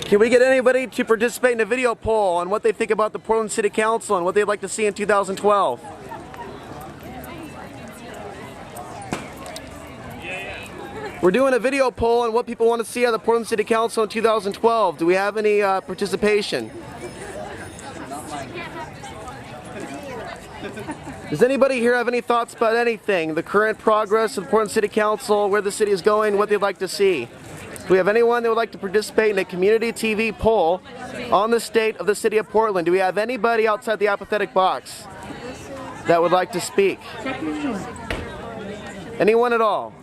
Can we get anybody to participate in a video poll on what they think about the Portland City Council and what they'd like to see in 2012? We're doing a video poll on what people want to see on the Portland City Council in 2012. Do we have any participation? Does anybody here have any thoughts about anything? The current progress of the Portland City Council, where the city is going, what they'd like to see? Do we have anyone that would like to participate in a community TV poll on the state of the city of Portland? Do we have anybody outside the apathetic box that would like to speak? Anyone at all?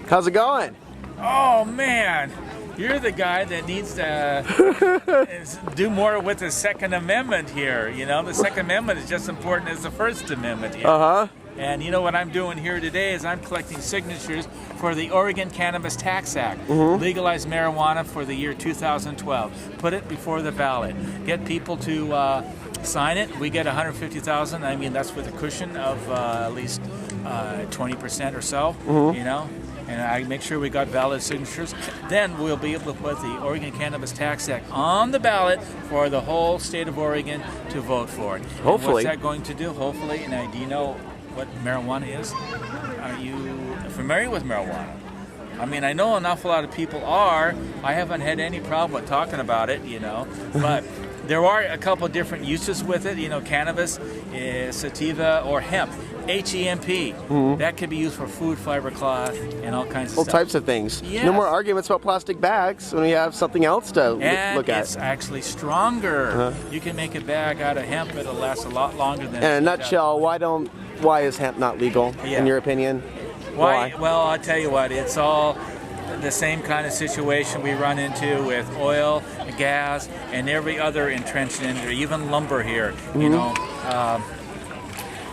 How's it going? Oh man, you're the guy that needs to do more with the Second Amendment here. You know, the Second Amendment is just as important as the First Amendment here. Uh-huh. And you know what I'm doing here today is I'm collecting signatures for the Oregon Cannabis Tax Act. Legalize marijuana for the year 2012. Put it before the ballot. Get people to sign it. We get 150,000. I mean, that's with a cushion of at least 20% or so, you know. And I make sure we got valid signatures. Then we'll be able to put the Oregon Cannabis Tax Act on the ballot for the whole state of Oregon to vote for it. Hopefully. And what's that going to do? Hopefully, and do you know what marijuana is? Are you familiar with marijuana? I mean, I know an awful lot of people are. I haven't had any problem with talking about it, you know, but there are a couple different uses with it. You know, cannabis, sativa, or hemp. H-E-M-P. That could be used for food, fiber, cloth, and all kinds of All stuff. types of things. Yes. No more arguments about plastic bags when we have something else to look at. It's actually stronger. You can make a bag out of hemp. It'll last a lot longer than. In a nutshell, why is hemp not legal, in your opinion? Why? Well, I'll tell you what. It's all the same kind of situation we run into with oil, gas, and every other entrenched industry, even lumber here. You know.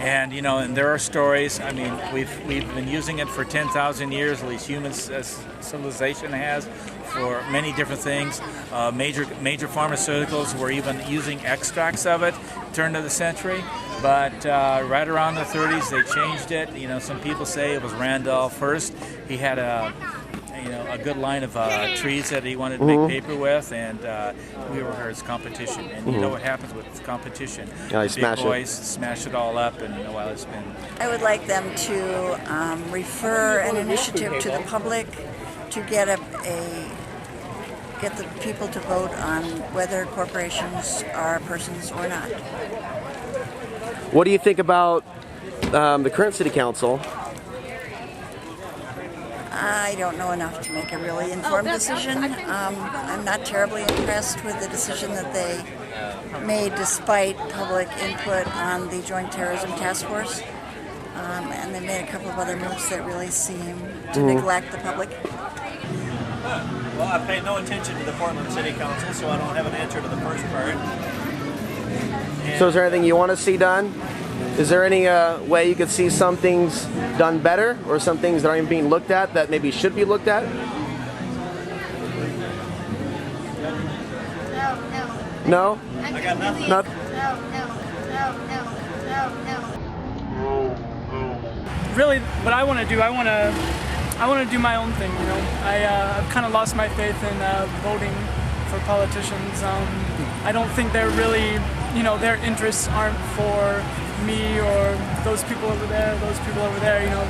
And you know, and there are stories. I mean, we've been using it for 10,000 years, at least human civilization has, for many different things. Major pharmaceuticals were even using extracts of it turn of the century. But right around the 30s, they changed it. You know, some people say it was Randolph first. He had a good line of trees that he wanted to make paper with, and we were his competition. And you know what happens with competition? Big boys smash it all up, and while it's been. I would like them to refer an initiative to the public to get get the people to vote on whether corporations are persons or not. What do you think about the current city council? I don't know enough to make a really informed decision. I'm not terribly impressed with the decision that they made despite public input on the Joint Terrorism Task Force. And they made a couple of other moves that really seem to neglect the public. Well, I pay no attention to the Portland City Council, so I don't have an answer to the first part. So is there anything you want to see done? Is there any way you could see some things done better, or some things that aren't even being looked at that maybe should be looked at? No? I got nothing. Nothing? Really, what I want to do, I want to do my own thing. You know, I've kind of lost my faith in voting for politicians. I don't think they're really, you know, their interests aren't for me or those people over there, you know,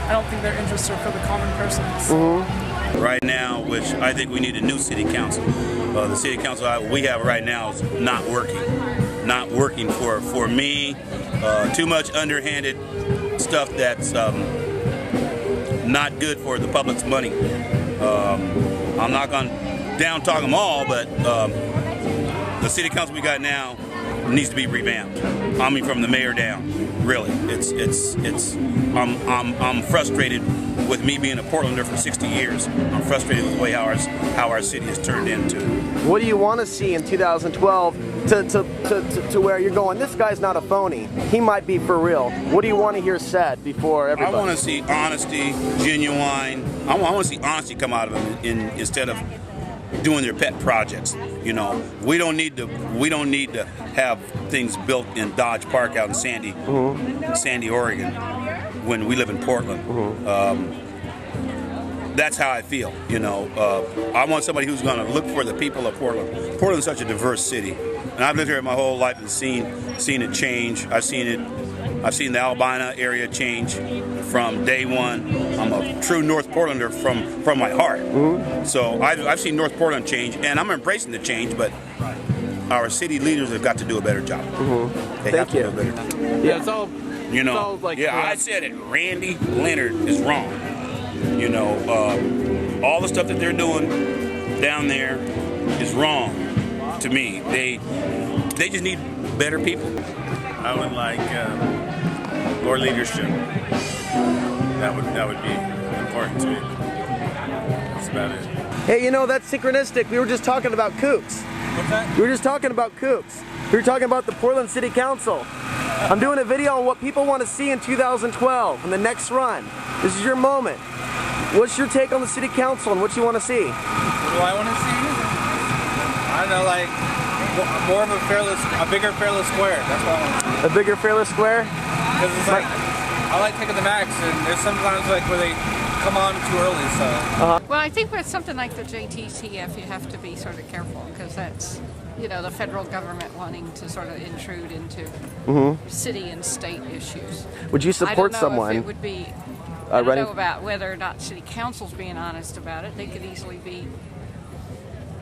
I don't think their interests are for the common person. So. Right now, which I think we need a new city council. The city council we have right now is not working for me. Too much underhanded stuff that's not good for the public's money. I'm not going to down talk them all, but the city council we got now needs to be revamped. I mean, from the mayor down. Really, I'm frustrated with me being a Portlander for 60 years. I'm frustrated with the way how our city has turned into. What do you want to see in 2012 to where you're going, this guy's not a phony, he might be for real? What do you want to hear said before everybody? I want to see honesty, genuine. I want to see honesty come out of them instead of doing their pet projects. You know, we don't need to have things built in Dodge Park out in Sandy, Oregon, when we live in Portland. that's how I feel. You know, I want somebody who's going to look for the people of Portland. Portland's such a diverse city, and I've lived here my whole life and seen it change. I've seen the Albina area change from day one. I'm a true North Portlander from my heart. So I've seen North Portland change, and I'm embracing the change. But our city leaders have got to do a better job. They have to do a better job. Yeah, it's all. You know, it's all like I said it. Randy Leonard is wrong. You know, all the stuff that they're doing down there is wrong to me. They just need better people. I would like more leadership. That would be important to me. That's about it. Hey, you know, that's synchronistic. We were just talking about kooks. What's that? We were just talking about kooks. We were talking about the Portland City Council. I'm doing a video on what people want to see in 2012 in the next run. This is your moment. What's your take on the City Council and what you want to see? What do I want to see? I don't know, like more of a bigger Fairless Square. That's what I want. A bigger Fairless Square? Because it's like I like taking the max, and there's sometimes like where they come on too early. So. Well, I think with something like the JTCF, you have to be sort of careful because that's, you know, the federal government wanting to sort of intrude into city and state issues. Would you support I don't know someone? if it would be. I don't know about whether or not city council's being honest about it. They could easily be.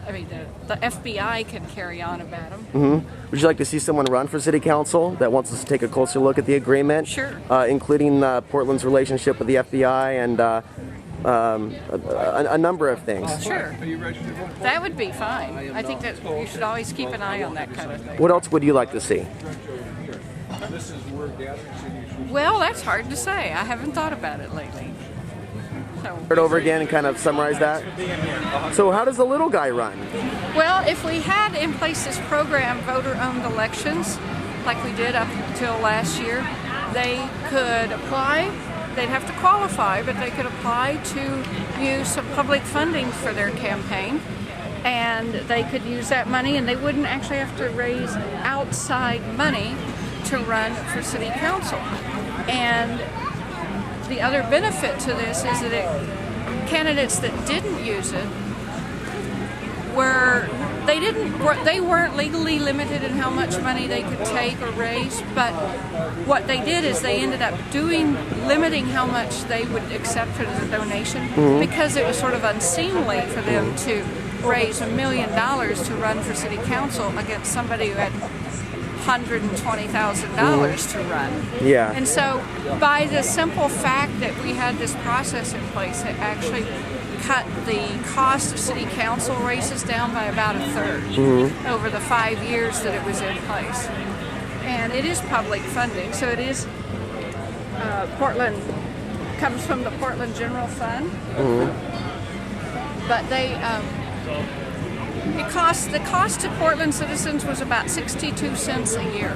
I mean, the FBI can carry on about them. Would you like to see someone run for City Council that wants us to take a closer look at the agreement? Sure. Including Portland's relationship with the FBI and a number of things. Sure. That would be fine. I think that you should always keep an eye on that kind of thing. What else would you like to see? Well, that's hard to say. I haven't thought about it lately. Start over again and kind of summarize that. So how does the little guy run? Well, if we had in place this program, voter-owned elections, like we did up until last year, they could apply. They'd have to qualify, but they could apply to use some public funding for their campaign. And they could use that money, and they wouldn't actually have to raise outside money to run for city council. And the other benefit to this is that candidates that didn't use it they weren't legally limited in how much money they could take or raise, but what they did is they ended up limiting how much they would accept as a donation because it was sort of unseemly for them to raise $1 million to run for city council against somebody who had $120,000 to run. Yeah. And so by the simple fact that we had this process in place, it actually cut the cost of city council races down by about a third over the 5 years that it was in place. And it is public funding, so it is Portland, comes from the Portland General Fund. But they the cost to Portland citizens was about 62 cents a year.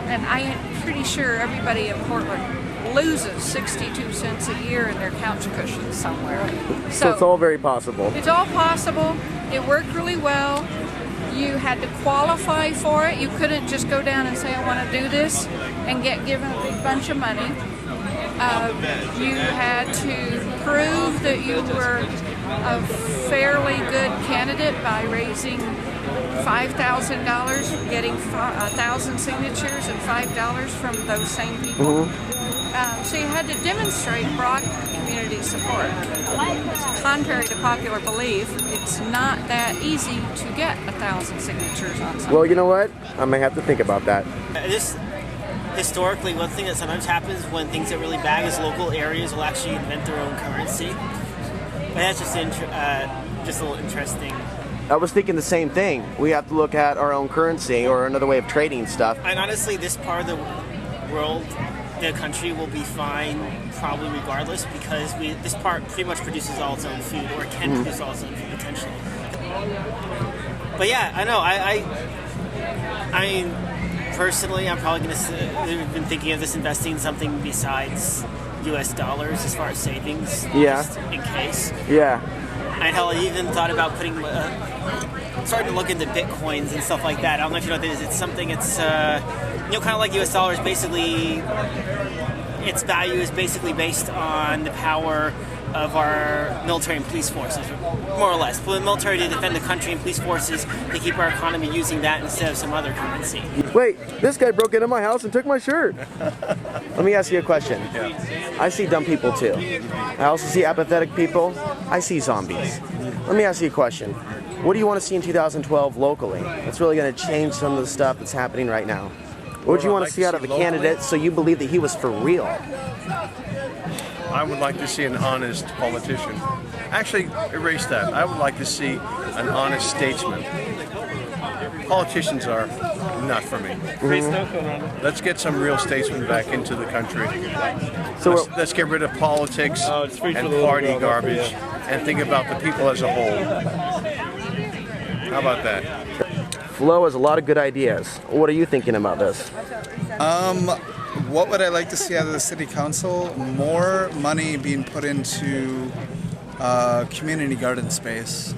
And I am pretty sure everybody in Portland loses 62 cents a year in their couch cushions somewhere. So it's all very possible. It's all possible. It worked really well. You had to qualify for it. You couldn't just go down and say, I want to do this and get given a big bunch of money. You had to prove that you were a fairly good candidate by raising $5,000, getting 1,000 signatures and $5 from those same people. So you had to demonstrate broad community support. Contrary to popular belief, it's not that easy to get 1,000 signatures on something. Well, you know what? I may have to think about that. Historically, one thing that sometimes happens when things get really bad is local areas will actually invent their own currency. And that's just a little interesting. I was thinking the same thing. We have to look at our own currency or another way of trading stuff. And honestly, this part of the world, the country will be fine probably regardless because this part pretty much produces all its own food, or can produce all its own food potentially. But yeah, I know. I mean, personally, I'm probably going to. We've been thinking of this investing in something besides U.S. dollars as far as savings. Just in case. Yeah. And hell, I even thought about putting. Starting to look into bitcoins and stuff like that. I don't know if you know what that is. It's something. It's kind of like U.S. dollars. Basically, its value is basically based on the power of our military and police forces, more or less. For the military to defend the country and police forces to keep our economy using that instead of some other currency. Wait, this guy broke into my house and took my shirt. Let me ask you a question. I see dumb people too. I also see apathetic people. I see zombies. Let me ask you a question. What do you want to see in 2012 locally? That's really going to change some of the stuff that's happening right now. What would you want to see out of a candidate so you believe that he was for real? I would like to see an honest politician. Actually, erase that. I would like to see an honest statesman. Politicians are not for me. Let's get some real statesmen back into the country. So let's get rid of politics and party garbage and think about the people as a whole. How about that? Flo has a lot of good ideas. What are you thinking about this? What would I like to see out of the city council? More money being put into community garden space,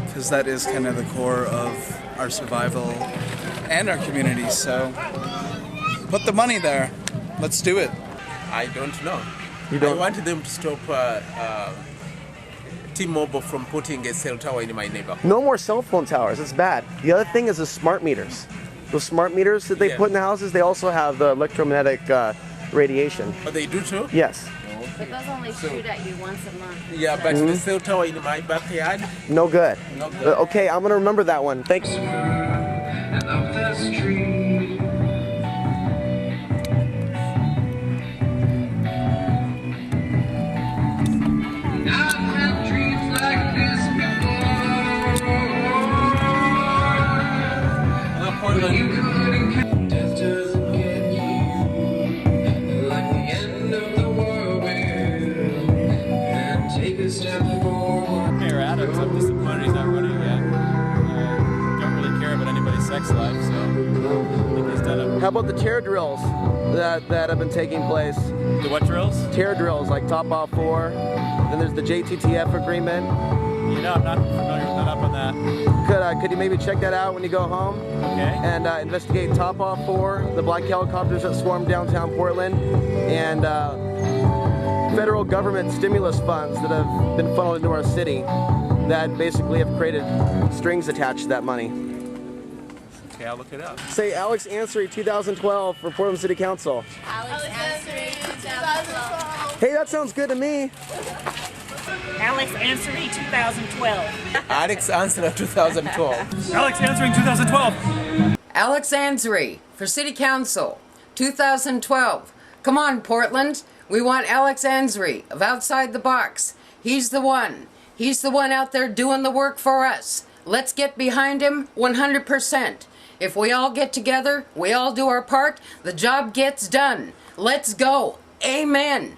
because that is kind of the core of our survival and our community. So put the money there. Let's do it. I don't know. You don't? I want them to stop T-Mobile from putting a cell tower in my neighborhood. No more cell phone towers. It's bad. The other thing is the smart meters. Those smart meters that they put in the houses, they also have the electromagnetic radiation. Oh, they do too? Yes. But those only shoot at you once a month. Yeah, but the cell tower in my backyard? No good. No good. Okay, I'm going to remember that one. Thanks. Mayor Adams, I'm disappointed he's not running again. Don't really care about anybody's sex life, so I think he's done it. How about the tear drills that have been taking place? The what drills? Tear drills, like Top Off 4. Then there's the JTTF agreement. You know, I'm not familiar with that up on that. Could you maybe check that out when you go home? Okay. And investigate Top Off 4, the black helicopters that swarmed downtown Portland, and federal government stimulus funds that have been funneled into our city that basically have created strings attached to that money. Okay, I'll look it up. Say Alex Ansary 2012 for Portland City Council. Alex Ansary 2012. Hey, that sounds good to me. Alex Ansary 2012. Alex Ansary 2012. Alex answering 2012. Alex Ansary for City Council 2012. Come on, Portland. We want Alex Ansary of Outside the Box. He's the one. He's the one out there doing the work for us. Let's get behind him 100%. If we all get together, we all do our part, the job gets done. Let's go. Amen.